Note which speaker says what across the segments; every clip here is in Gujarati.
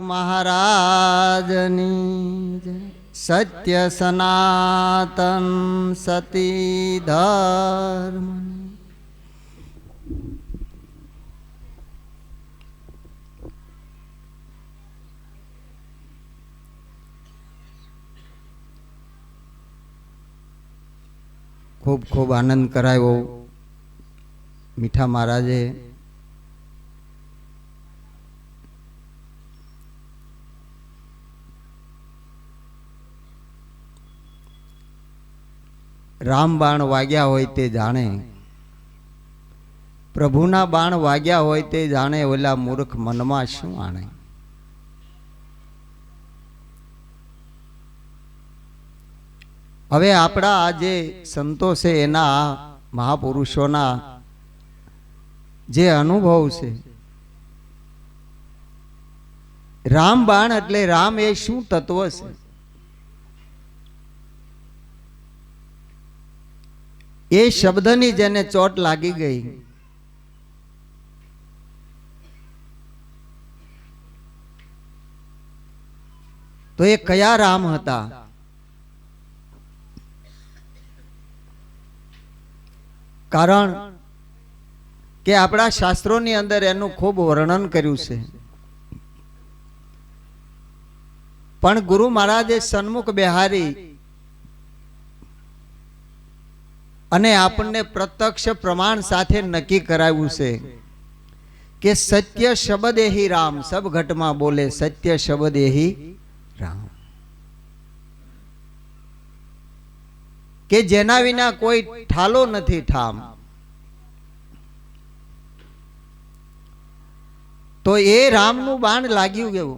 Speaker 1: महाराजनी जय। सत्य सनातन सती धर्म। खूब खूब आनंद करायो मीठा महाराजे। राम बाण वाग्या होय ते जाने, प्रभुना बाण वाग्या होय ते जाने, ओला मूर्ख मनमा शुं आणे। हवे आपड़ा आजे संतो से एना महापुरुषोना जे अनुभव से राम बाण એટલે राम ए शुं तत्व छे। ए शब्दनी जेने चोट लागी गई तो ये कया राम हता। कारण के आपड़ा शास्त्रों अंदर एनु खूब वर्णन कर्યું છે। पण गुरु महाराजे सन्मुख बेहारी अने आपने प्रत्यक्ष प्रमाण साथे नक्की कराव्યું છે કે सत्य शब्द ही राम। सब घट में बोले सत्य शब्द ही राम, के जेना विना कोई ठालो नहीं ठाम। तो ये राम नु बाण लाग्યું गયું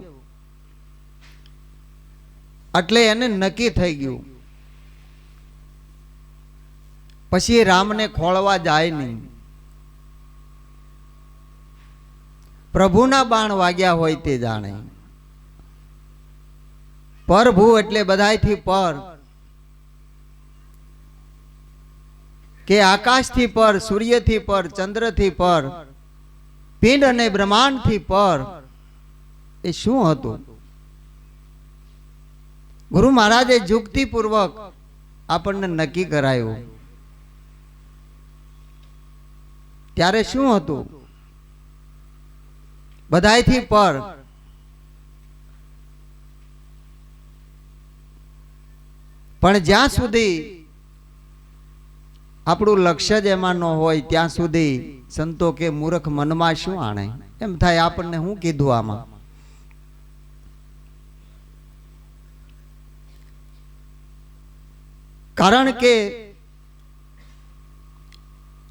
Speaker 1: એટલે એને નક્કી થઈ ગયું। પછી રામ ने खोलवा जाए नहीं। प्रभुना बाण वाग्या होय ते जाने। प्रभु એટલે બધાયથી પર, के आकाश थी पर, सूर्य थी पर, चंद्र थी पर, पिंड अने ब्रह्मांड थी पर। ए शुं हतुं? गुरु महाराजे जुक्ति पूर्वक आपने नक्की करायो। त्यारे शुं हतुं? बधायथी पर, पण ज्यां सुधी આપણું લક્ષ્ય જ એમાં ન હોય ત્યાં સુધી સંતો કે મૂર્ખ મનમાં શું આણે એમ થાય। આપણને હું કીધું આમાં? કારણ કે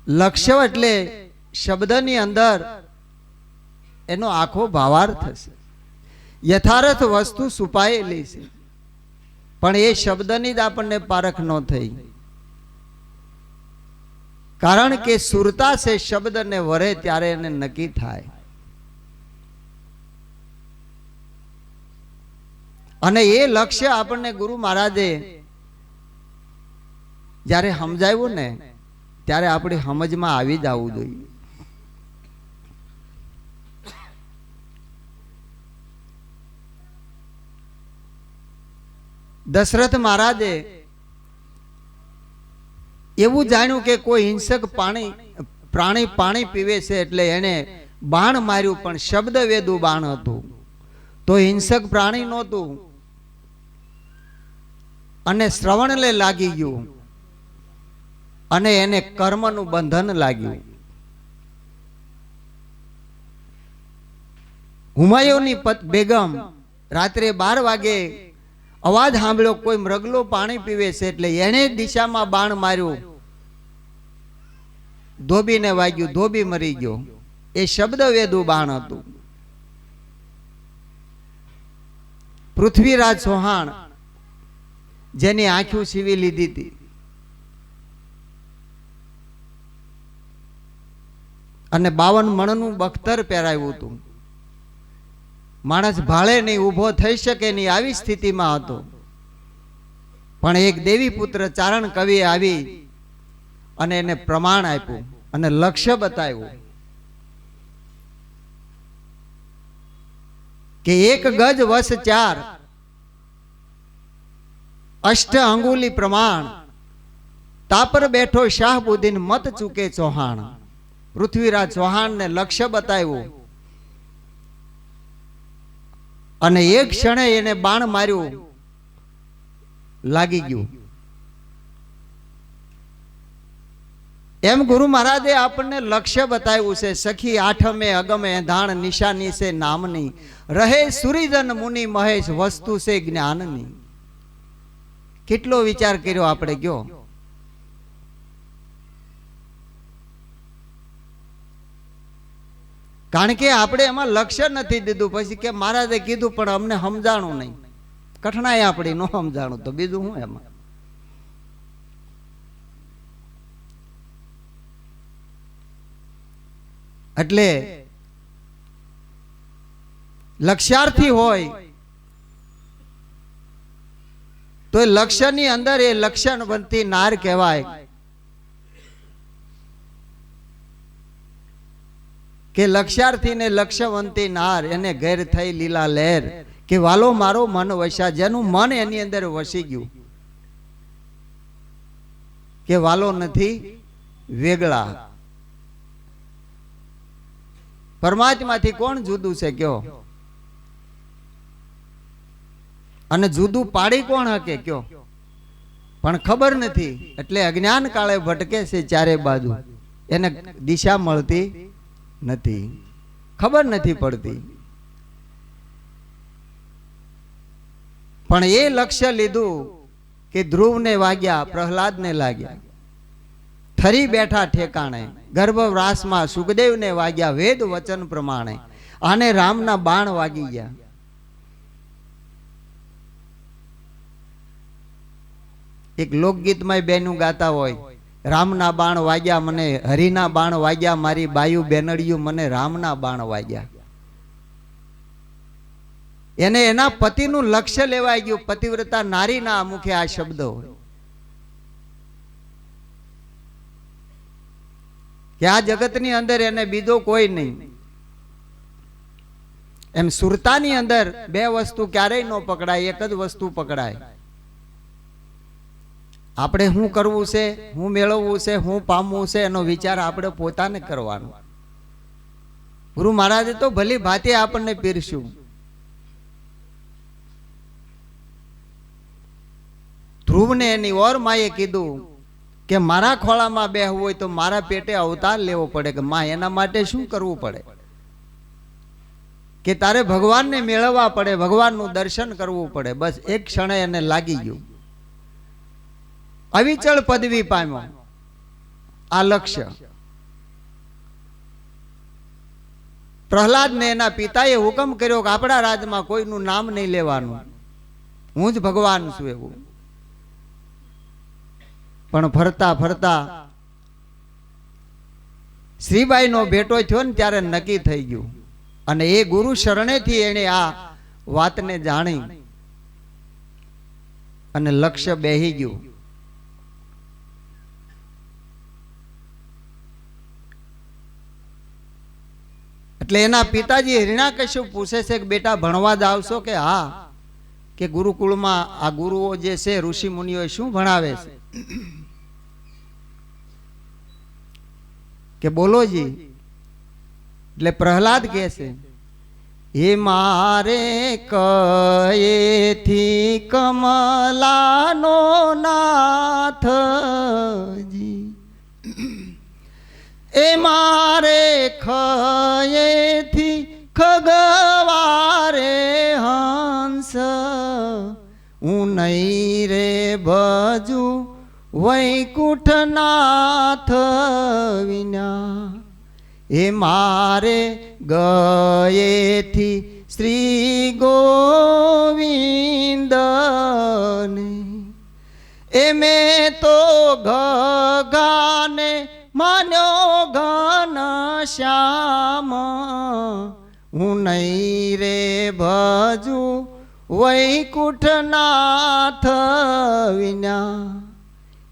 Speaker 1: લક્ષ્ય એટલે શબ્દની અંદર એનો આખો ભાવાર્થ છે। યથાર્થ વસ્તુ છુપાયેલી છે, પણ એ શબ્દની જ આપણને પારખ ન થઈ। कारण के सुरता से शब्द ने वरे त्यारे ने नक्की थाय। अने ये लक्ष्य आपने गुरु महाराजे जारे समजाव्યું ने त्यारे आपणी समज में आवी जावुं जोईए। दशरथ महाराजे એવું જાણ્યું કે કોઈ હિંસક પ્રાણી પાણી પીવે છે એટલે એને બાણ માર્યું, પણ શબ્દ વેદુ બાણ હતું તો હિંસક પ્રાણી નહોતું અને શ્રવણને લાગી ગયું અને એને કર્મનું બંધન લાગ્યું। હુમાયુની બેગમ રાત્રે 12 વાગે અવાજ સાંભળ્યો કોઈ મૃગલો પાણી પીવે છે એટલે એને દિશામાં બાણ માર્યું, ધોબીને વાગ્યું, ધોબી મરી ગયો। એ શબ્દ વેદુ બાણ હતું। પૃથ્વીરાજ ચૌહાણ જેની આંખો સીવી લીધી હતી અને 52 મણનું બખ્તર પહેરાવ્યું હતું। मानस भाड़े नहीं उभो थई शके नहीं आवी स्थिति में हतो, पण एक देवी पुत्र चारण कवि आवी अने एने प्रमाण आप्युं अने लक्ष्य बताव्युं કે 1 ગજ વસ 4 અષ્ટ અંગુલી પ્રમાણ તાપર બેઠો શાહબુદ્દીન મત ચૂકે ચૌહાણ. પૃથ્વીરાજ ચૌહાણને લક્ષ્ય બતાવ્યું અને એક ક્ષણે એને બાણ માર્યું, લાગી ગયું. એમ ગુરુ મહારાજે આપણને લક્ષ્ય બતાવ્યું છે. સખી આઠમે અગમે ધાણ નિશાની છે નામની, રહે સુરીજન મુનિ મહેશ વસ્તુ છે જ્ઞાનની. કેટલો વિચાર કર્યો આપણે ગયો. કારણ કે આપણે એમાં લક્ષ્ય નથી દીધું. પછી કે મહારાજે કીધું પણ અમને સમજાણું નહીં. કઠણાઈ આપણી ન સમજાણું તો બીજું શું એમાં. એટલે લક્ષ્યાર્થી હોય તો એ લક્ષ્યની અંદર એ લક્ષણવંતી નાર કહેવાય. કે લક્ષ્યાર્થીને લક્ષ્યવંતી નાર એને ઘેર થઈ લીલા લહેર. કે વાલો મારો મન વસ્યા, જેનું મન એની અંદર વસી ગયું. કે વાલો નથી વેગળા. પરમાત્માથી કોણ જુદું છે કયો? અને જુદું પાડી કોણ હકે કયો? પણ ખબર નથી. એટલે અજ્ઞાન કાળે ભટકે છે ચારે બાજુ, એને દિશા મળતી નથી, ખબર નથી પડતી. પણ એ લક્ષ્ય લીધું કે ધ્રુવને વાગ્યા, પ્રહલાદને લાગ્યા, થરી બેઠા ઠેકાણે, ગર્ભવ્રાસમાં સુખદેવને વાગ્યા વેદ વચન પ્રમાણે, આને રામના બાણ વાગી ગયા. એક લોકગીતમાં બેનું ગાતા હોય, રામના બાણ વાગ્યા મને, હરિના બાણ વાગ્યા મારી બાયુ બેનડિયું, મને રામના બાણ વાગ્યા. એને એના પતિનું લક્ષ્ય લેવાઈ ગયું. પતિવ્રતા નારીના મુખે આ શબ્દો હોય કે આ જગતની અંદર એને બીજો કોઈ નહીં. એમ સુરતાની અંદર બે વસ્તુ ક્યારેય ન પકડાય, એક જ વસ્તુ પકડાય. આપણે શું કરવું છે, શું મેળવવું છે, શું પામવું છે, એનો વિચાર આપણે પોતાને કરવાનો. ગુરુ મહારાજે તો ભલી ભાતે આપણને પીરસ્યું. ધ્રુવને એની ઓર માએ કીધું કે મારા ખોળામાં બેહવું હોય તો મારા પેટે અવતાર લેવો પડે. કે માં એના માટે શું કરવું પડે? કે તારે ભગવાનને મેળવવા પડે, ભગવાનનું દર્શન કરવું પડે. બસ એક ક્ષણે એને લાગી ગયું. અવિચળ પદવી પામ્યો આ લક્ષ્ય. પ્રહલાદને એના પિતાએ હુકમ કર્યો કે આપણા રાજમાં કોઈનું નામ નહીં લેવાનું, હું જ ભગવાન છું એવું. પણ ફરતા ફરતા શ્રીબાઈ નો ભેટો થયો ને ત્યારે નક્કી થઈ ગયું. અને એ ગુરુ શરણેથી એને આ વાતને જાણી અને લક્ષ્ય બેહી ગયું. એટલે એના પિતાજી હિરણ્યકશ્યપ પૂછે છે કે બેટા ભણવા જાવશો? કે હા. કે ગુરુકુળમાં આ ગુરુઓ જે છે ઋષિ મુનિઓ શું ભણાવે છે? કે બોલો જી. એટલે પ્રહલાદ કહે છે, હે મારે કયેથી કમલાનો નાથજી, એ મારે ખયેથી ખગવારે હંસ, હું નહીં રે ભજુ વૈકુંઠનાથ વિના. એ મારે ગયેથી શ્રી ગોવિંદને, એ મેં તો ગગાને માન્યો ઘન શ્યામ, હું નહીં રે ભજુ વૈકુંઠનાથ વિના.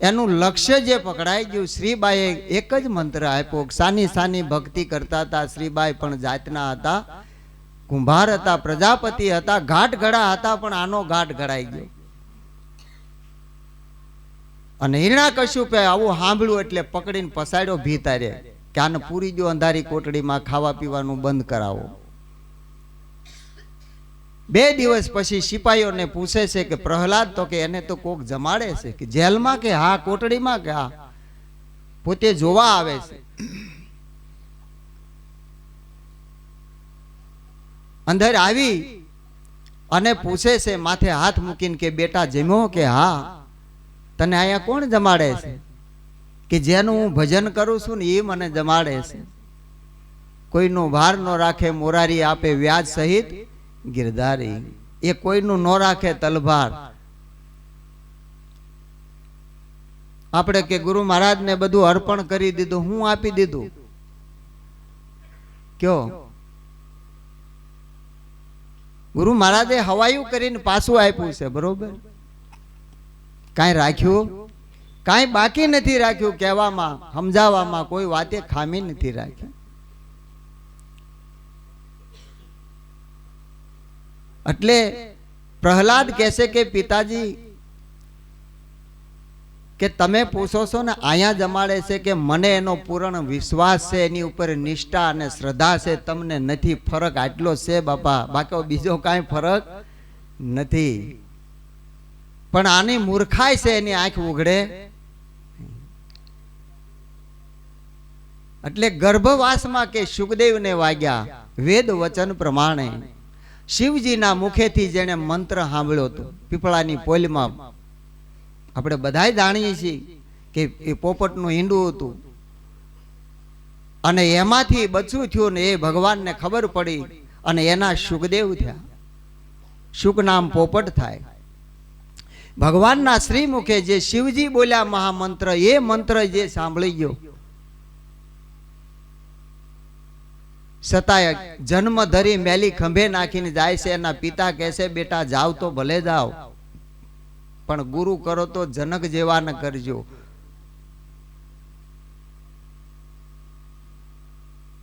Speaker 1: એનું લક્ષ્ય જે પકડાઈ ગયું. શ્રીબાઈએ એક જ મંત્ર આપ્યો. સાની સાની ભક્તિ કરતા હતા શ્રીબાઈ, પણ જાતના હતા કુંભાર હતા, પ્રજાપતિ હતા, ઘાટ ઘડા હતા, પણ આનો ઘાટ ઘડાઈ ગયો. અને હિરણ્યકશ્યપે આવું સાંભળ્યું એટલે પકડીને પસાડ્યો ભીતારે કે આને પૂરી જો અંધારી કોટડીમાં, ખાવા પીવાનું બંધ કરાવો. 2 દિવસ પછી સિપાહીઓને પૂછે છે કે પ્રહલાદ તો કે એને તો કોક જમાડે છે, કે જેલમાં કે હા કોટડીમાં, કે હા પોતે જોવા આવે છે. અંદર આવી અને પૂછે છે માથે હાથ મૂકીને કે બેટા જમ્યો, કે હા. તને અહીંયા કોણ જમાડે છે? કે જેનું હું ભજન કરું છું ને એ મને જમાડે છે. કોઈનું ભાર ન રાખે મોરારી આપે વ્યાજ સહિત ગિરધારી, એ કોઈનું ન રાખે તલભાર. આપણે કે ગુરુ મહારાજ ને બધું અર્પણ કરી દીધું, હું આપી દીધું કયો? ગુરુ મહારાજે હવાયું કરીને પાછું આપ્યું છે, બરોબર? કાંઈ રાખ્યું? કાંઈ બાકી નથી રાખ્યું. કહેવામાં સમજાવવામાં કોઈ વાતે ખામી નથી રાખી. એટલે પ્રહલાદ કહેશે કે પિતાજી કે તમે પૂછો છો ને અહીંયા જમાડે છે, કે મને એનો પૂર્ણ વિશ્વાસ છે, એની ઉપર નિષ્ઠા અને શ્રદ્ધા છે, તમને નથી. ફરક આટલો છે બાપા, બાકી બીજો કાંઈ ફરક નથી. પણ આની મૂર્ખાઈ છે, એની આંખ ઉઘડે. એટલે ગર્ભવાસમાં કે સુખદેવને વાગ્યા વેદ વચન પ્રમાણે. શિવજીના મુખેથી જેને મંત્ર સાંભળ્યો હતો પીપળાની પોલમાં, આપણે બધાય જાણીએ છીએ કે એ પોપટનું ઈંડું હતું, અને એમાંથી બચવું થયું ને એ ભગવાનને ખબર પડી, અને એના સુખદેવ થયા. સુખ નામ પોપટ થાય. ભગવાનના શ્રી મુખે જે શિવજી બોલ્યા મહામંત્ર, એ મંત્ર જે સાંભળી ગયો, છતાંય જન્મ ધરી મેલી ખંભે નાખીને જાય છે. એના પિતા કહે છે બેટા જાવ તો ભલે જાઓ, પણ ગુરુ કરો તો જનક જેવા ન કરજો.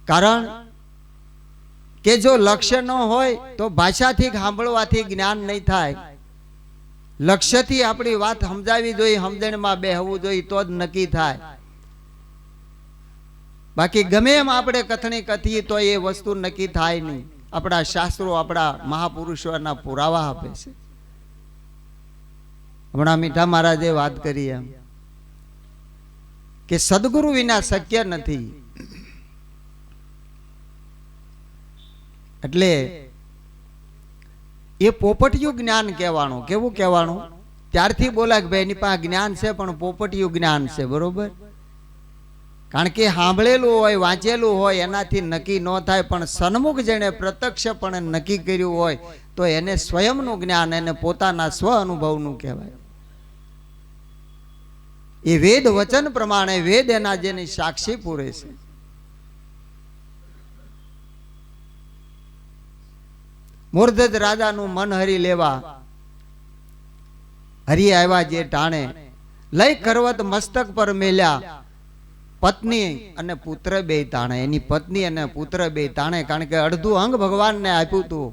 Speaker 1: કારણ કે જો લક્ષ્ય ન હોય તો ભાષાથી સાંભળવાથી જ્ઞાન નહીં થાય. લક્ષ્યથી આપણી વાત સમજાવી જોઈએ, સમજણમાં બેહવું જોઈએ, તો જ નક્કી થાય. બાકી ગમે એમ આપણે કથણી કથીએ તો એ વસ્તુ નક્કી થાય નહીં. આપણા શાસ્ત્રો, આપણા મહાપુરુષોના પુરાવા આપે છે. હમણાં મીઠા મહારાજે વાત કરી એમ કે સદગુરુ વિના શક્ય નથી. એટલે એ પોપટિયું જ્ઞાન કહેવાનું. કેવું કહેવાનું? ત્યારથી બોલા કે ભાઈ એની પાસે જ્ઞાન છે, પણ પોપટિયું જ્ઞાન છે, બરોબર? કારણ કે સાંભળેલું હોય, વાંચેલું હોય એનાથી નક્કી ન થાય, પણ સન્મુખ જેણે પ્રત્યક્ષપણે નક્કી કર્યું હોય તો એને સ્વયંનું જ્ઞાન, એને પોતાના સ્વ અનુભવનું કહેવાય. એ વેદ વચન પ્રમાણે વેદ એના જેની સાક્ષી પૂરે છે. મૂર્ધજ રાજાનું મન હરી લેવા હરી આવ્યા જે ટાણે, લઈ કરવત મસ્તક પર મેલ્યા પત્ની અને પુત્ર બે તાણે. એની પત્ની અને પુત્ર બે તાણે, કારણ કે અડધું અંગ ભગવાનને આપ્યું હતું.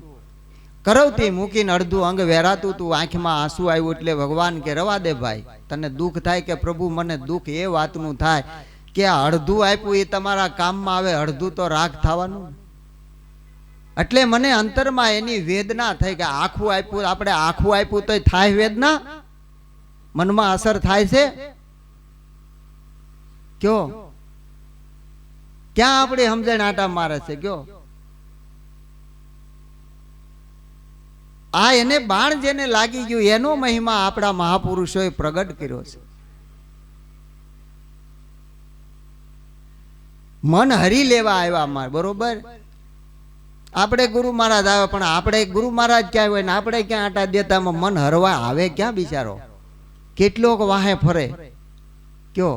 Speaker 1: કરવતી મૂકીને અડધું અંગ વેરાતું તું. આંખમાં આંસુ આવ્યું એટલે ભગવાન કે રવા દે ભાઈ, તને દુઃખ થાય કે પ્રભુ મને દુઃખ એ વાતનું થાય કે આ અડધું આપ્યું એ તમારા કામમાં આવે, અડધું તો રાગ થવાનું. એટલે મને અંતરમાં એની વેદના થઈ કે આખું આપ્યું, આપણે આખું આપ્યું તો થાય વેદના, મનમાં અસર થાય છે. કયો ક્યાં આપણે સમજણ આટા મારે છે? કયો આ એને બાણ જેને લાગી ગયું એનો મહિમા આપણા મહાપુરુષોએ પ્રગટ કર્યો છે. મન હરી લેવા આવ્યા માર, બરોબર? આપણે ગુરુ મહારાજ આવે, પણ આપણે ગુરુ મહારાજ ક્યાં હોય ને આપણે ક્યાં આટા દેતા, મન હરવા આવે ક્યાં બિચારો? કેટલોક વાહે ફરે. કયો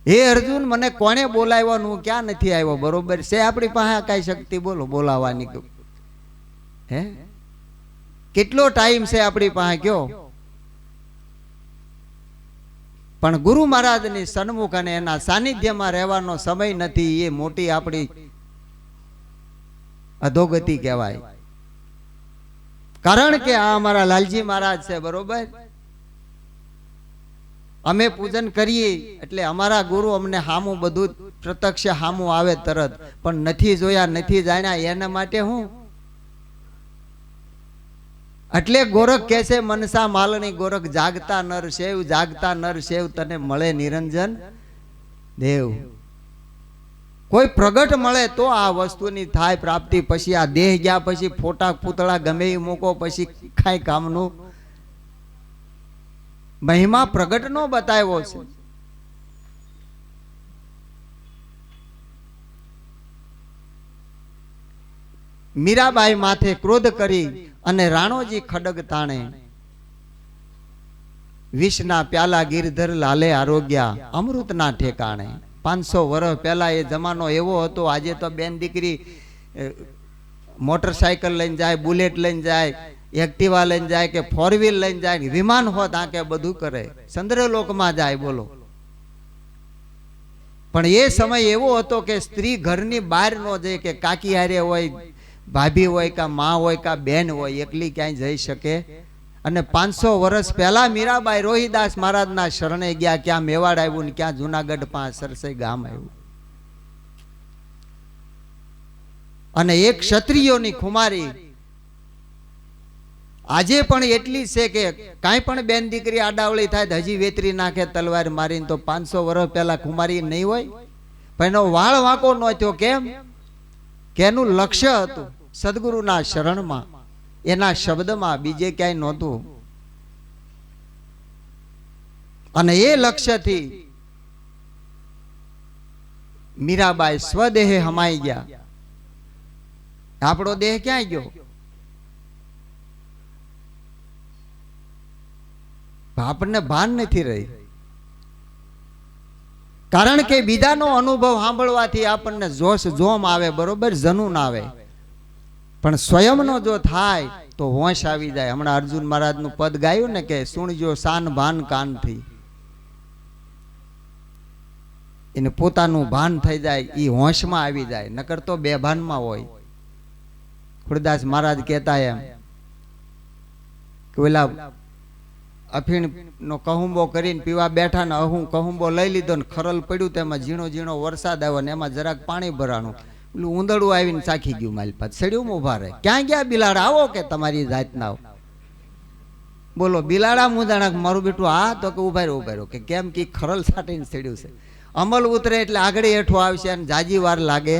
Speaker 1: હે અર્જુન, મને કોને બોલાવ્યો, હું ક્યાં નથી આવ્યો, બરોબર છે? આપણી પાસે કઈ શક્તિ બોલો બોલાવવાની? હે કેટલો ટાઈમ છે આપણી પાસે? કયો પણ ગુરુ મહારાજની સન્મુખ અને એના સાનિધ્યમાં રહેવાનો સમય નથી. એ મોટી આપણી અધોગતિ કહેવાય. કારણ કે આ અમારા લાલજી મહારાજ છે, બરોબર. અમે પૂજન કરીએ એટલે અમારા ગુરુ અમને હામું બધું પ્રત્યક્ષ હામું આવે તરત, પણ નથી જોયા નથી જાણ્યા એના માટે હું. એટલે ગોરખ કહે છે મનસા માલણી ગોરખ, જાગતા નર શેવ, જાગતા નર શેવ તને મળે નિરંજન દેવ. કોઈ પ્રગટ મળે તો આ વસ્તુની થાય પ્રાપ્તિ. પછી આ દેહ ગયા પછી ફોટા પૂતળા ગમે એ મૂકો પછી કાંઈ કામનું. મહિમા પ્રગટ નો બતાવ્યો છે. મીરાબાઈ માથે ક્રોધ કરી અને રાણોજી ખડગ તાણે. વિષના પ્યાલા ગિરધર લાલે આરોગ્યા અમૃતના ઠેકાણે. 500 વર્ષ પહેલા એ જમાનો એવો હતો. આજે તો બેન દીકરી મોટરસાયકલ લઈને જાય, બુલેટ લઈને જાય, એક્ટિવા લઈને જાય કે 4 વ્હીલ લઈને જાય, વિમાન હોત આંકે બધું કરે, ચંદ્રલોકમાં જાય. બોલો. પણ એ સમય એવો હતો કે સ્ત્રી ઘરની બહાર ન જાય, કે કાકી હારે હોય, ભાભી હોય, કા માં હોય, કા બેન હોય, એકલી ક્યાંય જઈ શકે. અને 500 વર્ષ પહેલા મીરાબાઈ રોહિદાસ મહારાજના શરણે ગયા. ક્યાં મેવાડ આવ્યું ને ક્યાં જુનાગઢ 5 સરસઈ ગામ આવ્યું. અને એક ક્ષત્રિયોની ખુમારી આજે પણ એટલી છે કે કાંઈ પણ બેન દીકરી આડાવળી થાય હજી વેતરી નાખે તલવાર મારીને. તો 500 વર્ષ પહેલા ખુમારી નહીં હોય. પણ એનો વાળ વાંકો ન થયો. કેમ? કે એનું લક્ષ્ય હતું સદગુરુના શરણમાં, એના શબ્દમાં, બીજે ક્યાંય નહોતું. અને એ લક્ષ્યથી મીરાબાઈ સ્વદેહે હમાઈ ગયા. આપણો દેહ ક્યાં ગયો? આપણને ભાન નથી રહી. કારણ કે બીજાનો અનુભવ સાંભળવાથી આપણને જોશ જોમ આવે, બરોબર, જનૂન આવે. પણ સ્વયંનો જો થાય તો હોશ આવી જાય. હમણાં અર્જુન મહારાજનું પદ ગાયું ને કે સુણજો શાન ભાન કાનથી. એને પોતાનું ભાન થઈ જાય, એ હોશમાં આવી જાય. નકર તો બેભાનમાં હોય. ખુરદાસ મહારાજ કહેતા એમ કે ઓલા અફીણ નો કહુંબો કરીને પીવા બેઠા ને હું કહુંબો લઈ લીધો ને ખરલ પડ્યું, તેમાં ઝીણો ઝીણો વરસાદ આવ્યો ને એમાં જરાક પાણી ભરાણું. પેલું ઉંદરડું આવીને ચાખી ગયું. મારી પાસે સડ્યું ઉભા રહે. ક્યાં ગયા બિલાડા? આવો કે તમારી જાતના બોલો. બિલાડા મુંદાણા મારું બેટું આ તો કે ઉભા રહ્યો કે કેમ કે ખરલ સાટીને સડ્યું છે. અમલ ઉતરે એટલે આગળ હેઠું આવશે અને જાજી વાર લાગે.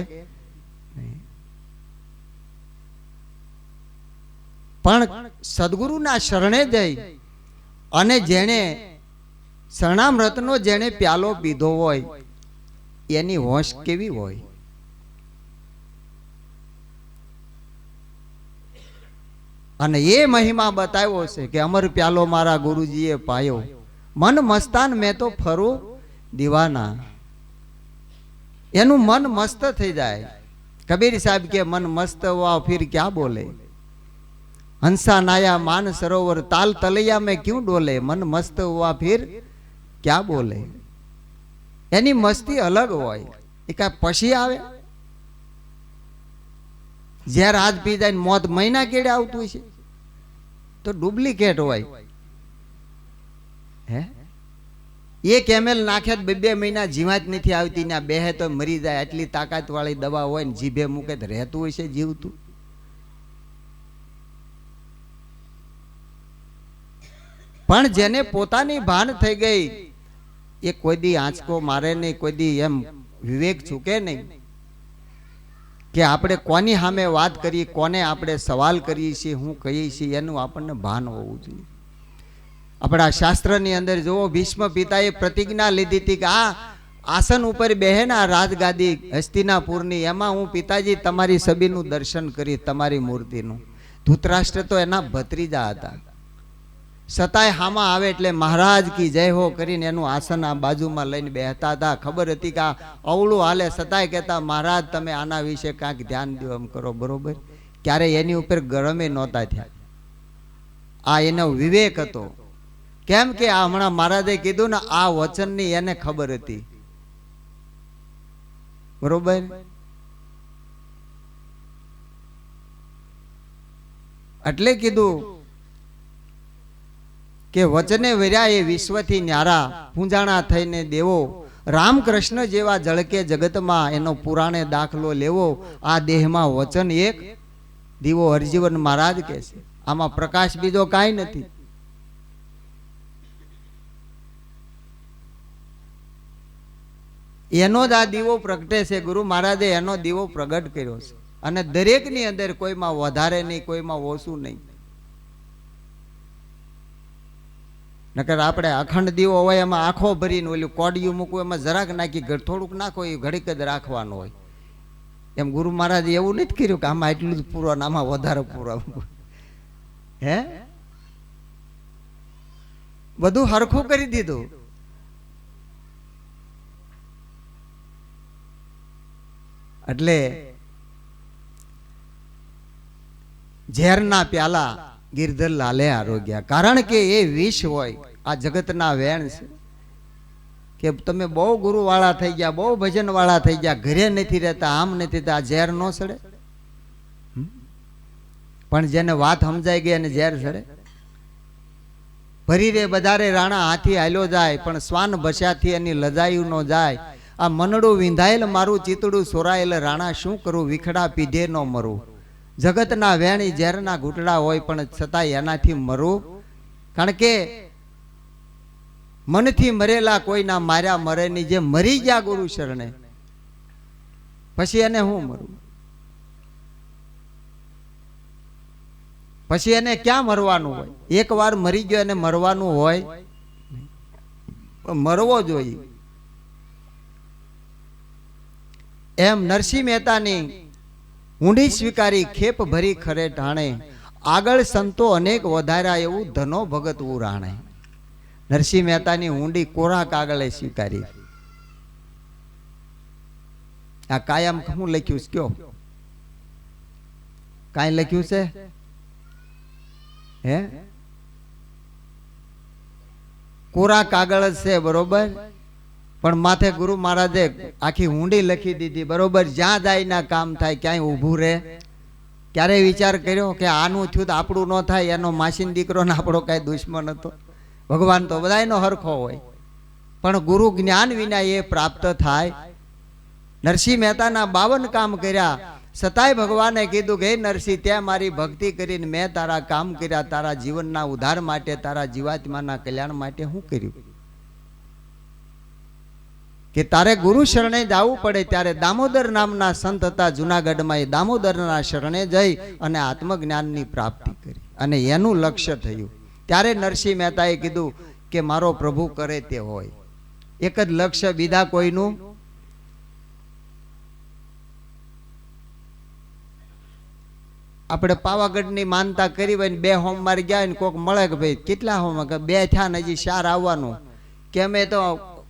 Speaker 1: પણ સદગુરુના શરણે જઈ અને જેણે શરણામૃતનો જેણે પ્યાલો પીધો હોય એની હોશ કેવી હોય. અને એ મહિમા બતાવ્યો છે કે અમર પ્યાલો મારા ગુરુજીએ પાયો, મન મસ્તાન મેં તો ફરું દીવાના. એનું મન મસ્ત થઈ જાય. કબીર સાહેબ કે મન મસ્ત હુઆ ફિર ક્યા બોલે, હંસા નાયા માન સરોવર તાલ તલૈયા में क्यों डोले, मन मस्त हुआ फिर क्या बोले. એની મસ્તી અલગ હોય. એ કાંઈ પછી આવે? જ્યારે હાથ પી જાય મોત મહિના કેડે આવતું છે તો ડુપ્લિકેટ હોય. હે 1 ml નાખે 2 મહિના જીવાત નથી આવતી ને બેહે તો મરી જાય. આટલી તાકાત વાળી દવા હોય ને જીભે મૂકે તો રહેતું હોય છે જીવતું. પણ જેને પોતાની ભાન થઈ ગઈ એ કોઈ દી આંચકો મારે નહીં, કોઈ દી એમ વિવેક ચૂકે નહીં કે આપણે કોની સામે વાત કરીએ, કોને આપણે સવાલ કરીએ છીએ, હું કહીએ છીએ, એનું આપણને ભાન હોવું જોઈએ. આપણા શાસ્ત્રની અંદર જુઓ, ભીષ્મ પિતાએ પ્રતિજ્ઞા લીધી હતી કે આ આસન ઉપર બેહે ને આ રાજગાદી હસ્તિનાપુરની, એમાં હું પિતાજી તમારી છબીનું દર્શન કરી, તમારી મૂર્તિનું. ધૃતરાષ્ટ્ર તો એના ભત્રીજા હતા. સતાય હામાં આવે એટલે મહારાજ કી જય હો કરીને એનું આસન આ બાજુમાં લઈને બેહતા હતા. ખબર હતી કે આ અવળું હાલે, સતાય કહેતા મહારાજ તમે આના વિશે કાંઈક ધ્યાન દો, એમ કરો, બરોબર. ક્યારે એની ઉપર ગરમે નહોતા થયા. આ એનો વિવેક હતો કેમ કે આ હમણાં મહારાજે કીધું ને, આ વચનની એને ખબર હતી. બરોબર. એટલે કીધું કે વચને વર્યા એ વિશ્વથી ન્યારા, પૂંજાણા થઈને દેવો, રામકૃષ્ણ જેવા જળકે જગતમાં, એનો પુરાણે દાખલો લેવો. આ દેહમાં વચન એક, દીવો હરજીવન મહારાજ કહે છે. આમાં પ્રકાશ બીજો કાંઈ નથી. એનો જ આ દીવો પ્રગટે છે. ગુરુ મહારાજે એનો દીવો પ્રગટ કર્યો છે. અને દરેકની અંદર કોઈમાં વધારે નહીં, કોઈમાં ઓછું નહીં. નકર આપણે અખંડ દીવો હોય એમાં આખો ભરીને ઓલું કોડિયું મૂકવું, એમાં જરાક નાખી થોડુંક નાખો, એ ઘડીક જ રાખવાનું હોય. એમ ગુરુ મહારાજે એવું નથી કર્યું કે આમાં એટલું જ પૂરો ને આમાં વધારે પૂરો. હે, બધું હરખું કરી દીધું. એટલે ઝેરના પ્યાલા ગિરધર લાલે આરોગ્યા. કારણ કે એ વિષ હોય, આ જગતના વેણ છે. કે તમે બહુ ગુરુ વાળા થઈ ગયા, બહુ ભજન વાળા થઈ ગયા, ઘરે નથી રહેતા, આમ નથી રહેતા, ઝેર નો સડે? પણ જેને વાત સમજાઈ ગઈ અને ઝેર સડે. ભરી રે બધારે રાણા હાથી હાલ્યો જાય, પણ શ્વાન ભસ્યાથી એની લજાયું નો જાય. આ મનડું વિંધાયેલ મારું ચિતડું સોરાયેલ રાણા, શું કરું વિખડા પીધે નો મરું. જગતના વેણી ઝેરના ઘૂંટડા હોય, પણ છતાંય એનાથી મરું. કારણ કે મનથી મરેલા કોઈના માર્યા મરે નહીં. જે મરી ગયા ગુરુ શરણે, પછી એને હું મરું? પછી એને ક્યાં મરવાનું હોય? એક વાર મરી ગયો એને મરવાનું હોય? મરવો જોઈએ. એમ નરસિંહ મહેતાની ઊંડી સ્વીકારી, ખેપ ભરી ખરે ટાણે, આગળ સંતો અનેક વધાર્યા, એવું ધનો ભગતવું રાણે. નરસિંહ મહેતાની ઊંડી કોરા કાગળે સ્વીકારી. આ કાયમ શું લખ્યું છે? કયો કાંઈ લખ્યું છે? હે, કોરા કાગળ છે, બરોબર. પણ માથે ગુરુ મહારાજે આખી ઊંડી લખી દીધી, બરોબર. જ્યાં જાય ના કામ થાય, ક્યાંય ઊભું રહે. ક્યારેય વિચાર કર્યો કે આનું થયું તો આપણું ન થાય? એનો માસીન દીકરો ને આપણો કઈ દુશ્મન હતો? ભગવાન તો બધાયનો હરખો હોય, પણ ગુરુ જ્ઞાન વિના એ પ્રાપ્ત થાય. નરસિંહ મહેતાના 52 કામ કર્યા, છતાંય ભગવાને કીધું કે હે નરસિંહ, ત્યાં મારી ભક્તિ કરીને મેં તારા કામ કર્યા, તારા જીવનના ઉદ્ધાર માટે, તારા જીવાત્માના કલ્યાણ માટે શું કર્યું? કે તારે ગુરુ શરણે જવું પડે. ત્યારે દામોદર નામના સંત હતા જુનાગઢમાં, એ દામોદરના શરણે જઈ અને આત્મજ્ઞાનની પ્રાપ્તિ કરી, અને એનું લક્ષ્ય થયું. ત્યારે નરસિંહ મહેતાએ કીધું કે મારો પ્રભુ કરે તે હોય. એક જ લક્ષ્ય, બીજા કોઈનું. આપણે પાવાગઢની માનતા કરી હોય ને 2 હોમવાર ગયા ને કોક મળે કે ભાઈ કેટલા હોમ? 2 થયા ને હજી 4 આવવાનું. કે અમે તો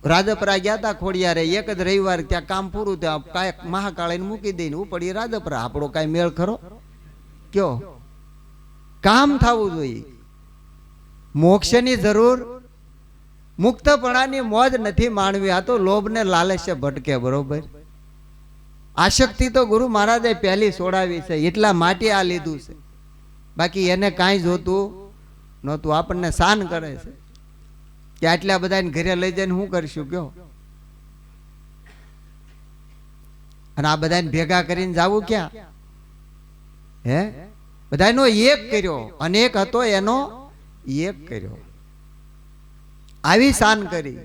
Speaker 1: રાજપરા ગયા હતા ખોડિયારે, એક જ રવિવાર, ત્યાં કામ પૂરું, ત્યાં કાંઈક મહાકાળીને મૂકી દઈને ઉપડી રાજપરા. આપણો કાંઈ મેળ ખરો? કયો? કામ થવું જોઈએ. મોક્ષની જરૂર, મુક્તપણાની મોજ નથી માણવી. આ તો લોભ ને લાલચ ભટકે, બરોબર. આશક્તિ તો ગુરુ મહારાજે પહેલી છોડાવી છે, એટલા માટે આ લીધું છે. બાકી એને કાંઈ જોતું નહોતું. આપણને શાન કરે છે કે આટલા બધાને ઘરે લઈ જઈને શું કરશું? કયો? અને આ બધાને ભેગા કરીને જાવું ક્યાં? હે, બધાનો એક કર્યો, અનેક હતો એનો એક કર્યો. આવી શાન કરી.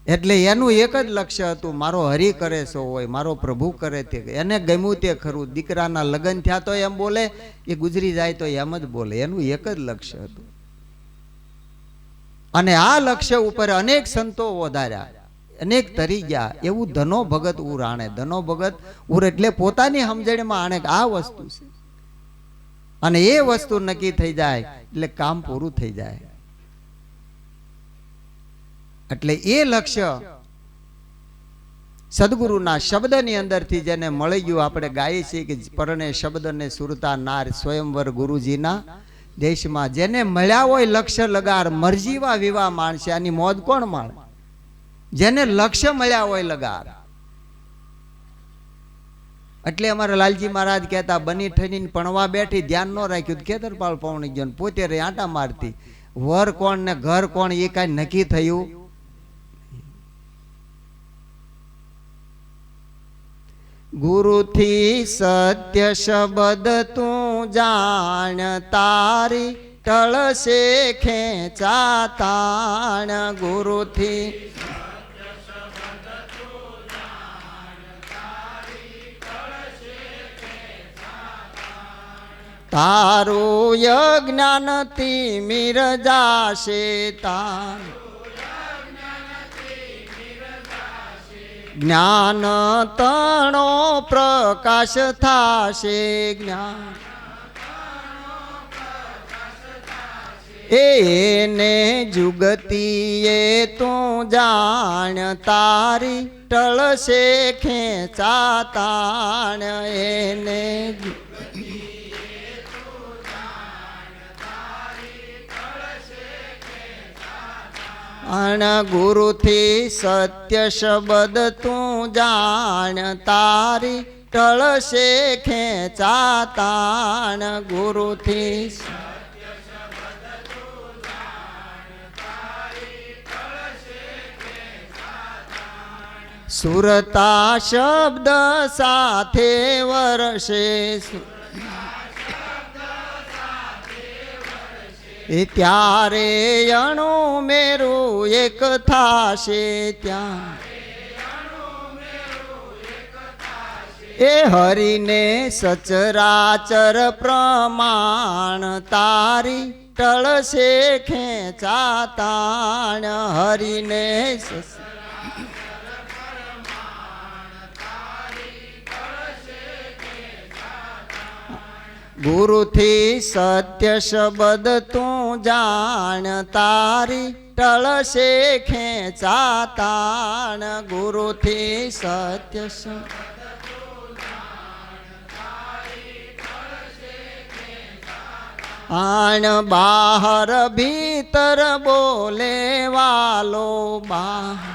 Speaker 1: એટલે એનું એક જ લક્ષ્ય હતું, મારો હરિ કરે સો હોય, મારો પ્રભુ કરે તે. એને ગમ્યું તે ખરું. દીકરાના લગ્ન થયા તો એમ બોલે, એ ગુજરી જાય તો એમ જ બોલે. એનું એક જ લક્ષ્ય હતું. અને આ લક્ષ્ય ઉપર અનેક સંતો વધાર્યા, અનેક તરી ગયા. એવું ધનો ભગત ઉર આણે. ધનો ભગત ઉર એટલે પોતાની સમજણમાં આણે કે આ વસ્તુ છે, અને એ વસ્તુ નક્કી થઈ જાય એટલે કામ પૂરું થઈ જાય. એટલે એ લક્ષ્ય સદગુરુના શબ્દની અંદરથી જેને મળી ગયું. આપણે ગાઈએ છીએ કે પરણે શબ્દને સુરતા નાર, સ્વયંવર ગુરુજીના દેશમાં જેને મળ્યા હોય લક્ષ્ય લગાર મરજીવા વિવાહ માણસે આની મોજ કોણ માણે? જેને લક્ષ્ય મળ્યા હોય લગાર. એટલે અમારા લાલજી મહારાજ કહેતા બની ઠરીને પણવા બેઠી ધ્યાન ન રાખ્યું ખેતરપાળ પવણી ગયો પોતે રે આંટા મારતી. વર કોણ ને ઘર કોણ એ કાંઈ નક્કી થયું. ગુરુથી સત્ય શબ્દ તું જાણ તારી ટળશે ખેંચા તાણ. ગુરુથી તારું યજ્ઞાનથી મીર જાશે તાર. જ્ઞાન તણો પ્રકાશ થાશે જ્ઞાન. એને જુગતીએ તું જાણ તારી ટળશે ખેંચા તાણ. એને ગુરુથી સત્ય શબ્દ તું જાણ તારી ટળશે ખેંચા તાણ. ગુરુથી સુરતા શબ્દ સાથે વરસે ત્યારે અણુ મેરું એક થાશે ત્યાં. એ હરિને સચરાચર પ્રમાણ તારી ટળશે ખેંચા તાણ. હરિને ગુરુથી સત્ય શબ્દ તું જાણ તારી ટળશે ખેંચા તાણ. ગુરુથી સત્ય આણ બહાર ભીતર બોલે વાલો બહાર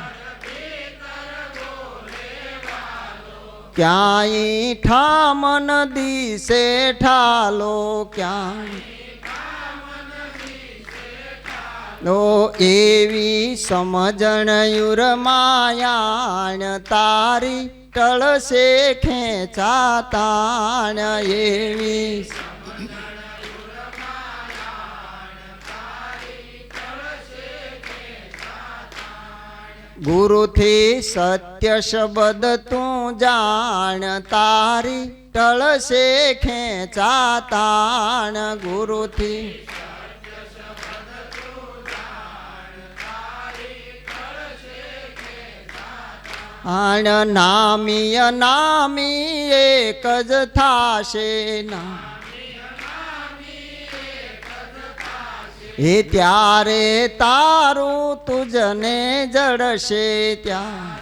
Speaker 1: ક્યાંય ઠામન દિશે ઠાલો ક્યાં. એવી સમજણ યુર માયાણ તારી ટળશે ખેંચા તાણ. એવી ગુરુથી સત્ય શબ્દ તું જાણ તારી ટળશે ખેંચા તાણ. ગુરુથી આણ નામી અનામી એક જ થાશે ના. એ ત્યારે તારું તુજને જડશે ત્યાં.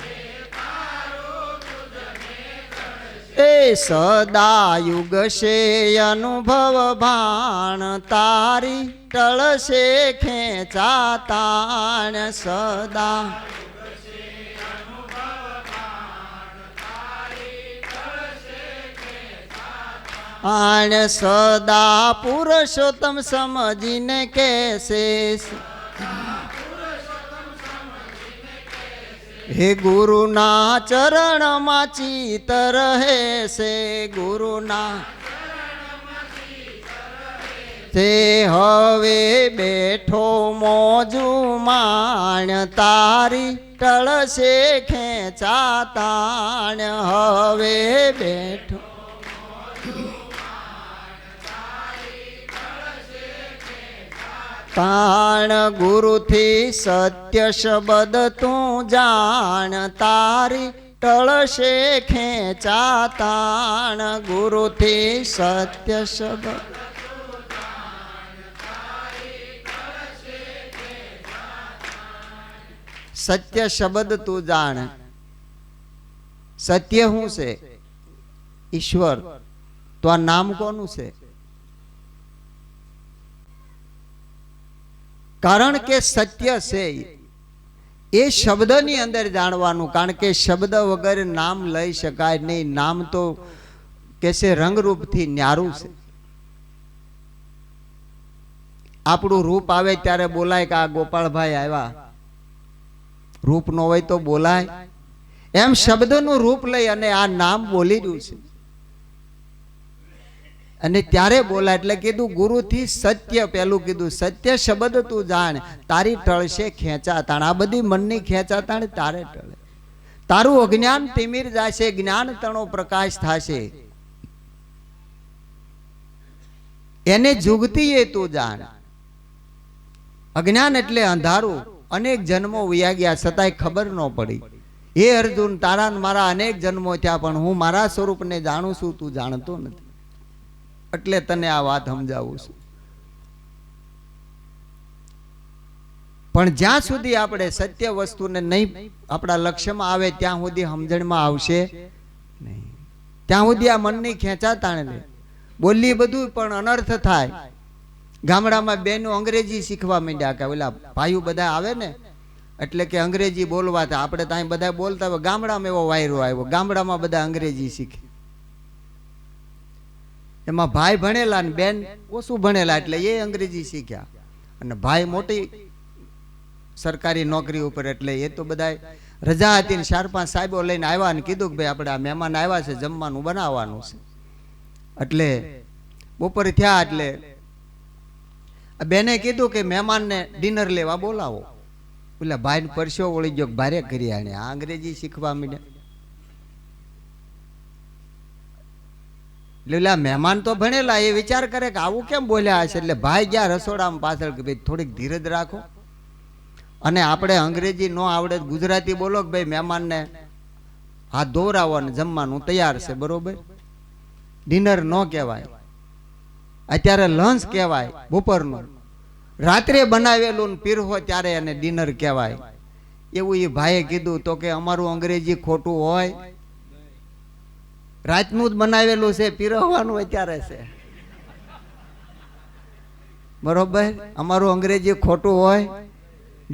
Speaker 1: એ સદા યુગશે અનુભવ ભાણ તારી ટળશે ખેંચા તાણ. સદા આણ સદા પુરુષોત્તમ સમજીને કેસે. હે ગુરુના ચરણમાં ચિત્ત રહે છે. ગુરુના તે હવે બેઠો મોજુ માણ તારી ટળશે ખેંચા તાણ. હવે બેઠો તાણ. ગુરુથી સત્ય શબ્દ તું જાણ તારી ટળશે ખેંચા તાણ. ગુરુથી સત્ય શબ્દ સત્ય શબ્દ તું જાણ. સત્ય શું છે? ઈશ્વર. તો આ નામ કોનું છે? કારણ કે સત્ય છે એ શબ્દની અંદર જાણવાનું, કારણ કે શબ્દ વગર નામ લઈ શકાય નહીં. નામ તો કે છે રંગરૂપથી ન્યારું છે. આપણું રૂપ આવે ત્યારે બોલાય કે આ ગોપાળભાઈ આવ્યા, રૂપ ન હોય તો બોલાય? એમ શબ્દનું રૂપ લઈ અને આ નામ બોલી રહ્યું છે અને ત્યારે બોલાય. એટલે કીધું ગુરુથી સત્ય, પેલું કીધું સત્ય શબ્દ તું જાણ, તારી ટળશે ખેંચાતાણ. આ બધી મનની ખેંચાતાણ તારે ટળે. તારું અજ્ઞાન તિમિર જાશે, જ્ઞાન તણો પ્રકાશ થાશે. એને જુગતી એ તું જાણ. અજ્ઞાન એટલે અંધારું. અનેક જન્મો વયા ગયા છતાંય ખબર ન પડી. હે અર્જુન, તારા મારા અનેક જન્મો થયા પણ હું મારા સ્વરૂપને જાણું છું, તું જાણતો નથી. એટલે તને આ વાત સમજાવું છું. પણ જ્યાં સુધી આપણે સત્ય વસ્તુને નહીં આપણા લક્ષ્યમાં આવે ત્યાં સુધી સમજણમાં આવશે નહીં. ત્યાં સુધી આ મનની ખેંચાતાણને બોલી બધું પણ અનર્થ થાય. ગામડામાં બેનો અંગ્રેજી શીખવા માંડ્યા કે ઓલા ભાઈઓ બધા આવે ને એટલે કે અંગ્રેજી બોલવા હતા. આપણે ત્યાં બધા બોલતા હોય. ગામડામાં એવો વાયરો આવ્યો, ગામડામાં બધા અંગ્રેજી શીખે. એમાં ભાઈ ભણેલા ને બેન ઓછું ભણેલા એટલે એ અંગ્રેજી શીખ્યા. અને ભાઈ મોટી સરકારી નોકરી ઉપર એટલે એ તો બધા રજા હતી ને 4-5 સાહેબો લઈને આવ્યા ને કીધું કે ભાઈ આપણે આ મહેમાન આવ્યા છે, જમવાનું બનાવવાનું છે. એટલે બપોરે થયા એટલે બેને કીધું કે મહેમાનને ડિનર લેવા બોલાવો. એટલે ભાઈ પરસ્યો વળી ગયો, ભારે કરી આણે આ અંગ્રેજી શીખવા માંડ્યા. એટલે મહેમાન તો ભણેલા, એ વિચાર કરે કે આવું કેમ બોલ્યા હશે. એટલે ભાઈ ગયા રસોડામાં પાછળ કે ભાઈ થોડીક ધીરજ રાખો અને આપણે અંગ્રેજી ન આવડે ગુજરાતી બોલો કે ભાઈ મહેમાનને હાથ ધોવરાવો અને જમવાનું તૈયાર છે, બરોબર? ડિનર ન કહેવાય, અત્યારે લંચ કહેવાય બપોરનું. રાત્રે બનાવેલું પીરહો ત્યારે એને ડિનર કહેવાય. એવું એ ભાઈએ કીધું તો કે અમારું અંગ્રેજી ખોટું હોય? રાતનું જ બનાવેલું છે, પીરવવાનું અત્યારે છે, બરોબર? અમારું અંગ્રેજી ખોટું હોય?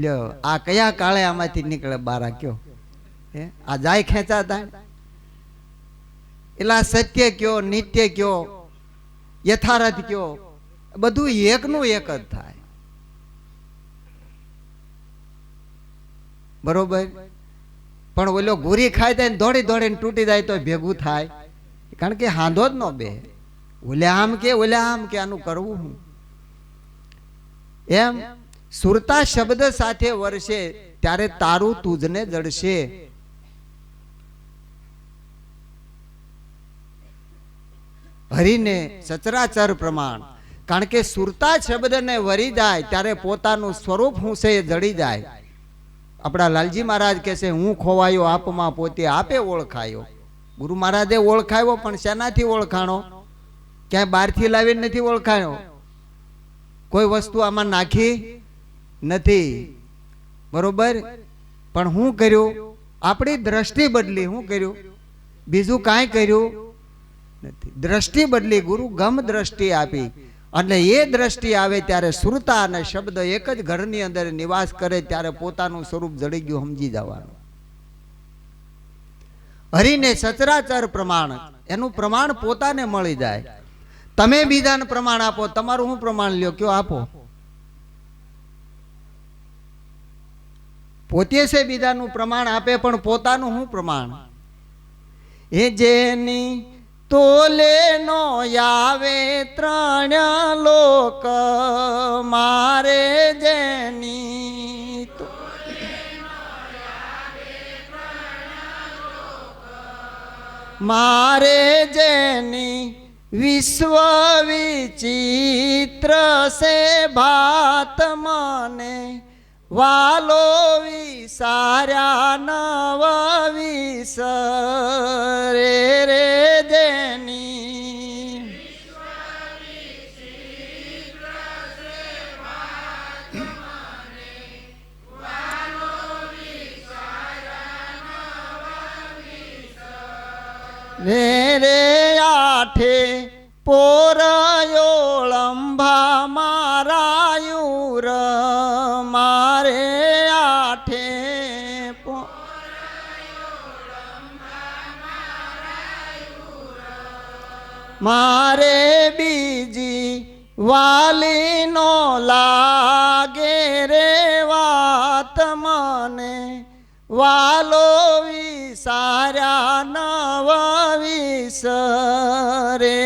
Speaker 1: લ્યો, આ કયા કાળે આમાંથી નીકળે બારા કયો? આ જાય ખેંચાતા. એટલે સત્ય કયો, નિત્ય કયો, યથાર્થ કયો, બધું એકનું એક જ થાય, બરોબર? પણ ઓલો ગુરી ખાઈ જાય ને દોડી દોડીને તૂટી જાય તો ભેગું થાય, કારણ કે હાંધો જ ન બે. ઓલ્યા આમ કે આનું કરવું હું. એમ સુરતા શબ્દ સાથે વરસે ત્યારે તારું તુજને જડશે. હરિને સચરાચર પ્રમાણ, કારણ કે સુરતા શબ્દને વરી જાય ત્યારે પોતાનું સ્વરૂપ હું છે એ જડી જાય. આપણા લાલજી મહારાજ કહે છે, હું ખોવાયો આપમાં પોતે આપે ઓળખાયો. ગુરુ મહારાજે ઓળખાયો પણ શેનાથી ઓળખાણો? ક્યાંય બહારથી લાવીને નથી ઓળખાયો, કોઈ વસ્તુ આમાં નાખી નથી, બરોબર? પણ હું કર્યું? આપણી દ્રષ્ટિ બદલી. હું કર્યું? બીજું કાંઈ કર્યું નથી. દ્રષ્ટિ બદલી. ગુરુ ગમ દ્રષ્ટિ આપી. એટલે એ દ્રષ્ટિ આવે ત્યારે સુરતા અને શબ્દ એક જ ઘરની અંદર નિવાસ કરે ત્યારે પોતાનું સ્વરૂપ જડી ગયું સમજી જવાનું. હરિને સચરાચર પ્રમાણ, એનું પ્રમાણ પોતાને મળી જાય. તમે બીજાને પ્રમાણ આપો, તમારું હું પ્રમાણ લ્યો? કયો આપો? પોતે છે બીજાનું પ્રમાણ આપે પણ પોતાનું હું પ્રમાણ? એ જેની તોલે નો આવે 3 લોક, મારે જેની મારે જેની વિશ્વ વિચિત્ર સે ભાત મને, વાલો વિસાર્યા નવ વિસરે રે જેની. રે આઠે પોરયો લંબા મારાયુર મારે બીજી વાલીનો લાગે રે વાત મને વાલો વિસાર્યા નવ વિસરે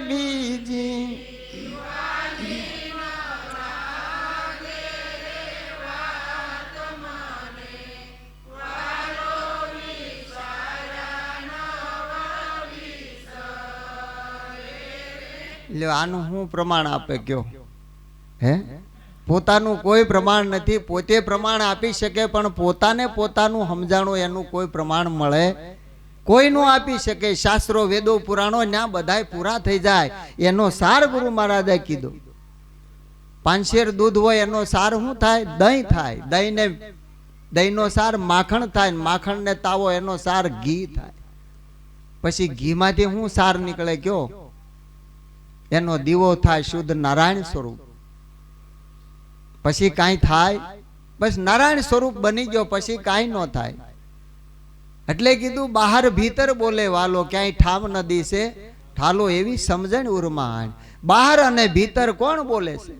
Speaker 1: બીજી આનું શું પ્રમાણ આપે કયો? હે, પોતાનું કોઈ પ્રમાણ નથી. પોતે પ્રમાણ આપી શકે પણ પોતાને પોતાનું સમજાણું એનું કોઈ પ્રમાણ મળે કોઈ નો આપી શકે. શાસ્ત્રો વેદો પુરાણો ત્યાં બધાય પૂરા થઈ જાય એનો સાર ગુરુ મહારાજે કીધો. પાંચેર દૂધ હોય એનો સાર શું થાય? દહીં થાય. દહીંનો સાર માખણ થાય. માખણ ને તાવો એનો સાર ઘી થાય. પછી ઘીમાંથી શું સાર નીકળે કયો? એનો દીવો થાય શુદ્ધ નારાયણ સ્વરૂપ. પછી કાંઈ થાય? બસ નારાયણ સ્વરૂપ બની ગયો, પછી કાંઈ ન થાય. એટલે કીધું બહાર ભીતર બોલે વાલો, ક્યાંય ઠામ ન દીશે ઠાલો, એવી સમજણ ઉરમાં. બહાર અને ભીતર કોણ બોલે છે?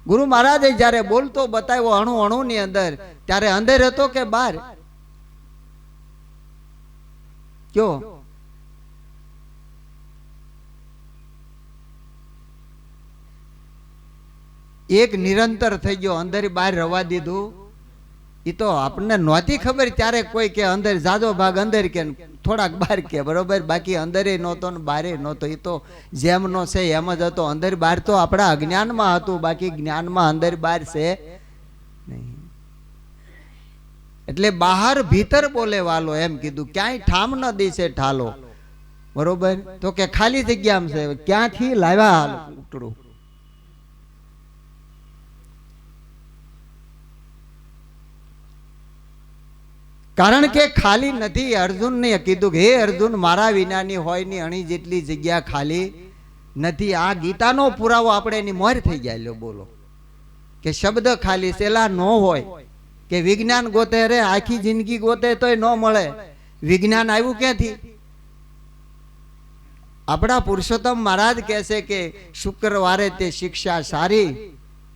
Speaker 1: ગુરુ મહારાજે જયારે બોલતો બતાવ્યો અણુ અણુ ની અંદર, ત્યારે અંદર હતો કે બહાર? કયો? એક નિરંતર થઈ ગયો, અંદર બહાર રવા દીધું. એ તો આપણને નહોતી ખબર ત્યારે કોઈ કે અંદર જાજો ભાગ અંદર કે થોડાક બહાર કે, બરોબર. બાકી અંદર નહોતો ને બહાર નહોતો. એ તો જેમ નો છે એમ જ હતો. અંદર બહાર તો આપણા અજ્ઞાનમાં હતું, બાકી જ્ઞાનમાં અંદર બહાર છે નહીં. એટલે બહાર ભીતર બોલે વાલો એમ કીધું. ક્યાંય ઠામ ન દીશે ઠાલો, બરોબર. તો કે ખાલી જગ્યામાં છે, ક્યાંથી લાવ્યા ઉકળું? કારણ કે ખાલી નથી. અર્જુન ને કીધું કે હે અર્જુન, મારા વિનાની હોય ની અણી જેટલી જગ્યા ખાલી નથી. આ ગીતાનો પુરાવો આપણે એની મોર થઈ જાય. લ્યો બોલો કે શબ્દ ખાલી સેલા ન હોય કે વિજ્ઞાન ગોતે રે આખી જિંદગી ગોતે તોય ન મળે. વિજ્ઞાન આવ્યું ક્યાંથી? આપણા પુરુષોત્તમ મહારાજ કહે છે કે શુક્રવારે તે શિક્ષા સારી,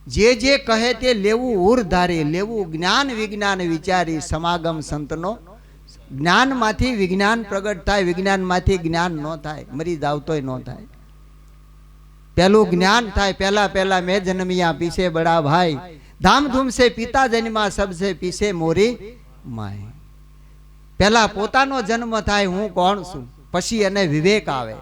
Speaker 1: જે જે કહે તે લેવું ઉર ધારી, લેવું જ્ઞાન વિજ્ઞાન વિચારી, સમાગમ સંતનો. જ્ઞાન માંથી વિજ્ઞાન પ્રગટ થાય, વિજ્ઞાન માંથી જ્ઞાન ન થાય. મરી જાવ તોય ન થાય. પેલું જ્ઞાન થાય. પહેલા મેં જન્મિયા પીછે બડા ભાઈ, ધામધૂમ સે પિતા જન્મા સબસે પીછે મોરી માય. પેલા પોતાનો જન્મ થાય, હું કોણ છું, પછી એને વિવેક આવે.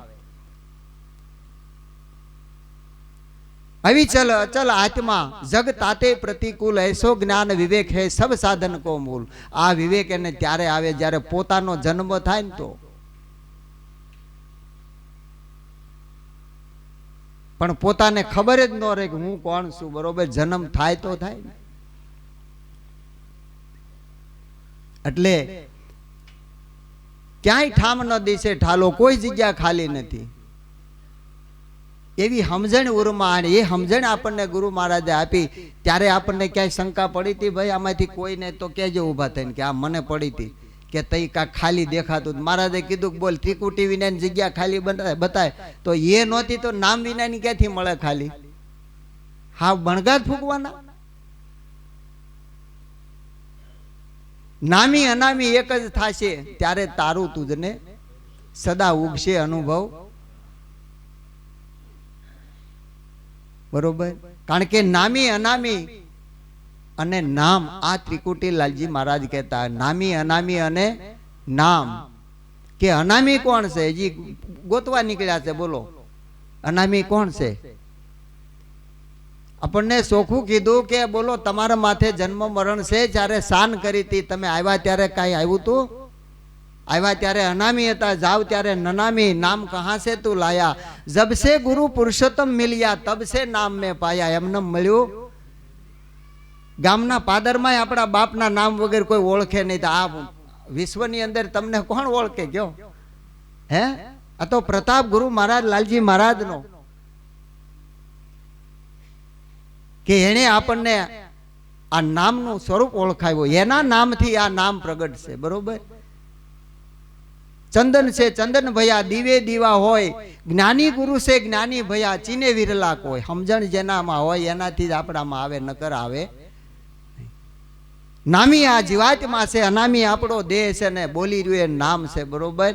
Speaker 1: अविचल अचल आत्मा जग ताते प्रतिकूल, ऐसो ज्ञान विवेक है सब साधन को मूल. आ विवेक એને ત્યારે આવે જ્યારે પોતાનો જન્મ થાય ને તો. પણ પોતાને ખબર જ ન રહે કે હું કોણ છું, બરોબર. જન્મ થાય તો થાય ને. એટલે ક્યાંય ઠામ ન દેશે ઠાલો, કોઈ જગ્યા ખાલી નથી. એવી સમજણ ઉરમાં. એ સમજણ આપણને ગુરુ મહારાજે આપી. ત્યારે આપણને ક્યાંય શંકા પડી હતી ભાઈ આમાંથી કોઈને? તો કેજો ઊભા થઈને કે આ મને પડી હતી કે તઈ કાંક ખાલી દેખાતું. મહારાજે કીધું કે બોલ ત્રિકુટી વિનાની જગ્યા ખાલી બતાય. તો એ નહોતી તો નામ વિનાની ક્યાંથી મળે ખાલી? હા, બણગાત ફૂંકવાના. નામી અનામી એક જ થાશે, ત્યારે તારું તુજને સદા ઉગશે અનુભવ, બરોબર. કારણ કે નામી અનામી અને નામ, આ ત્રિકુટી લાલજી મહારાજ કહેતા. નામી અનામી અને નામ. કે અનામી કોણ છે? હજી ગોતવા નીકળ્યા છે. બોલો અનામી કોણ છે? આપણને ચોખ્ખું કીધું કે બોલો તમારા માથે જન્મ મરણ છે. જ્યારે શાન કરી હતી તમે આવ્યા ત્યારે કાંઈ આવ્યું તું? આવ્યા ત્યારે અનામી હતા, જાવ ત્યારે નનામી. નામ કહા સે તું લાયા, જબ સે ગુરુ પુરુષોત્તમ મિલ્યા તબ સે નામ મેં પાયા. એમને મળ્યું. ગામના પાદરમાં આપણા બાપના નામ વગર કોઈ ઓળખે નહીં. તો આ વિશ્વની અંદર તમને કોણ ઓળખે કયો? હે, આ તો પ્રતાપ ગુરુ મહારાજ લાલજી મહારાજ નો, કે એને આપણને આ નામનું સ્વરૂપ ઓળખાવ્યું. એના નામથી આ નામ પ્રગટ છે, બરોબર. ચંદન છે ચંદન ભયા, દીવે દીવા હોય, જ્ઞાની ગુરુ છે જ્ઞાની ભયા ચીને વિરલા કોઈ, સમજણ જેનામાં હોય એનાથી જ આપણામાં આવે, નકર આવે. નામી આ જીવાતમાં છે, અનામી આપણો દેહ છે ને બોલી રહ્યું એ નામ છે. બરોબર,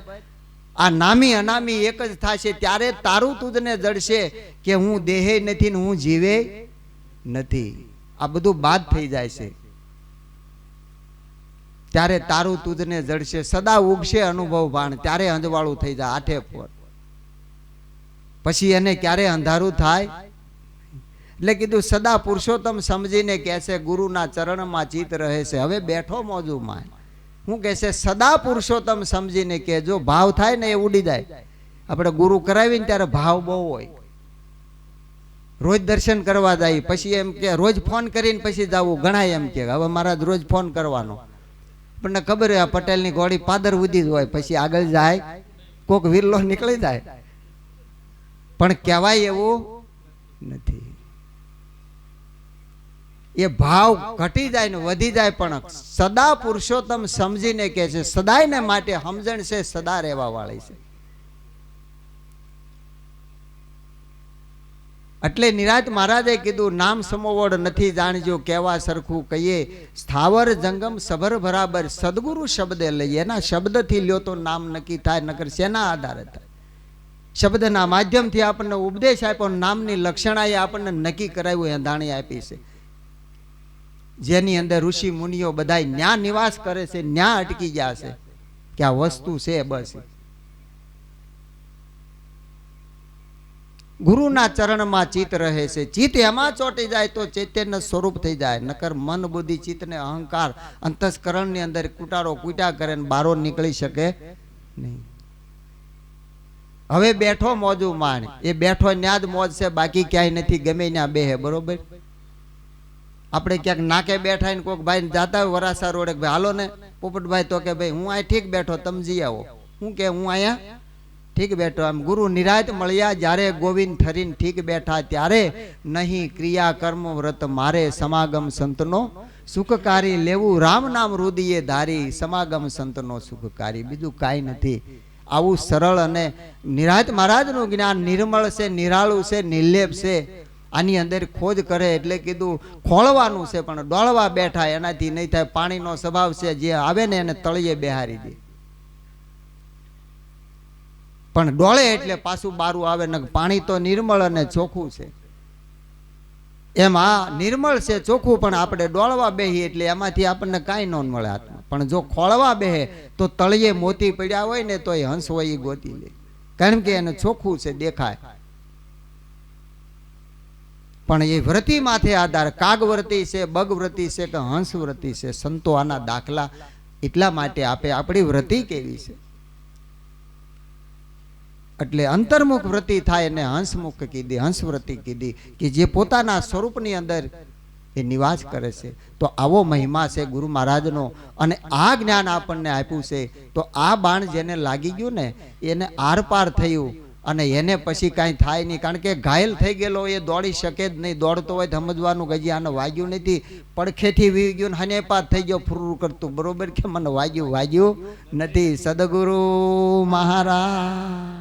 Speaker 1: આ નામી અનામી એક જ થશે ત્યારે તારું તુજને જડશે કે હું દેહે નથી ને હું જીવે નથી. આ બધું બાદ થઈ જાય છે ત્યારે તારું તુજને જડશે. સદા ઉગશે અનુભવ ભાણ ત્યારે અંજવાળું થઈ જાય આઠે પર, પછી એને ક્યારે અંધારું થાય. એટલે કીધું સદા પુરુષોત્તમ સમજીને કહે છે ગુરુના ચરણમાં ચિત્ત રહે છે. હવે બેઠો મોજુમાં હું કહે છે સદા પુરુષોત્તમ સમજીને કે જો ભાવ થાય ને એ ઉડી જાય. આપણે ગુરુ કરાવીને ત્યારે ભાવ બહુ હોય. રોજ દર્શન કરવા જાય પછી એમ કે રોજ ફોન કરીને પછી જવું. ઘણા એમ કે હવે મારા રોજ ફોન કરવાનો. આપણને ખબર હોય આ પટેલની ઘોડી પાદર ઉદી જ હોય, પછી આગળ જાય કોક વિરલો નીકળી જાય, પણ કહેવાય એવું નથી. એ ભાવ ઘટી જાય ને વધી જાય, પણ સદા પુરુષોત્તમ સમજીને કે છે સદાયને માટે સમજણ છે, સદા રહેવા વાળી છે. એટલે નિરાંત મહારાજે કીધું નામ સમોવડ નથી જાણજો કેવા સરખું કહીએ, સ્થાવર જંગમ સભર બરાબર સદગુરુ શબ્દે લઈએ. એના શબ્દથી લ્યો તો નામ નક્કી થાય, નકર શેના આધારે થાય. શબ્દના માધ્યમથી આપણને ઉપદેશ આપ્યો, નામની લક્ષણાએ આપણને નક્કી કરાવ્યું, એંધાણી આપી છે. જેની અંદર ઋષિ મુનિઓ બધા ન્યા નિવાસ કરે છે, ન્યા અટકી ગયા છે કે આ વસ્તુ છે. બસ ગુરુના ચરણમાં ચિત્ત રહે છે. ચિત્ત એમાં ચોંટી જાય તો ચૈતન્ય સ્વરૂપ થઈ જાય, નકર મન બુદ્ધિ ચિત્ત ને અહંકાર અંતસ્કરણની અંદર કુટારો કુટા કરે ને બારો નીકળી શકે નહીં. હવે બેઠો મોજું માણ, એ બેઠો ન્યા જ મોજ છે, બાકી ક્યાંય નથી. ગમે ત્યાં બેહે. બરોબર, આપણે ક્યાંક નાકે બેઠા ને કોઈક ભાઈ જાતા હોય વરાસા રોડે, ભાઈ હાલો ને પોપટભાઈ, તો કે ભાઈ હું અહીં ઠીક બેઠો, તમે જઈ આવો. હું કે હું અહીંયા ઠીક બેઠો. આમ ગુરુ નિરાંત મળ્યા જ્યારે ગોવિંદ ઠરીને ઠીક બેઠા ત્યારે નહીં ક્રિયા કર્મ વ્રત મારે, સમાગમ સંતનો સુખકારી લેવું રામ નામ રુદિયે ધારી, સમાગમ સંતનો સુખકારી. બીજું કાંઈ નથી. આવું સરળ અને નિરાંત મહારાજનું જ્ઞાન નિર્મળ છે, નિરાળું છે, નિર્લેપ છે. આની અંદર ખોજ કરે એટલે કીધું ખોળવાનું છે, પણ ડોળવા બેઠા એનાથી નહીં થાય. પાણીનો સ્વભાવ છે, જે આવે ને એને તળિયે બેહારી દે, પણ ડોળે એટલે પાછું બારું આવે ને. પાણી તો નિર્મળ અને ચોખ્ખું છે, એમ આ નિર્મળ છે, ચોખ્ખું, પણ આપણે ડોળવા બેહીએ એટલે એમાંથી આપણને કાંઈ ન મળે હાથમાં. પણ જો ખોળવા બેહે તો તળિયે મોતી પડ્યા હોય ને તો એ હંસ હોય એ ગોતી લે, કારણ કે એને ચોખ્ખું છે, દેખાય. પણ એ વ્રતિ માથે આધાર, કાગવ્રતિ છે, બગવ્રતિ છે કે હંસવ્રતિ છે. સંતો આના દાખલા એટલા માટે આપે આપણી વ્રતિ કેવી છે. એટલે અંતર્મુખ વ્રતિ થાય અને હંસમુખ કીધી, હંસવ્રતિ કીધી, કે જે પોતાના સ્વરૂપની અંદર એ નિવાસ કરે છે. તો આવો મહિમા છે ગુરુ મહારાજનો, અને આ જ્ઞાન આપણને આપ્યું છે. તો આ બાણ જેને લાગી ગયું ને એને આર પાર થયું, અને એને પછી કાંઈ થાય નહીં, કારણ કે ઘાયલ થઈ ગયેલો એ દોડી શકે જ નહીં. દોડતો હોય સમજવાનું કે હજી આને વાગ્યું નથી, પડખેથી વી ગયું હને પાર થઈ ગયો ફુરુ કરતું. બરોબર, કે મને વાગ્યું નથી. સદગુરુ મહારાજ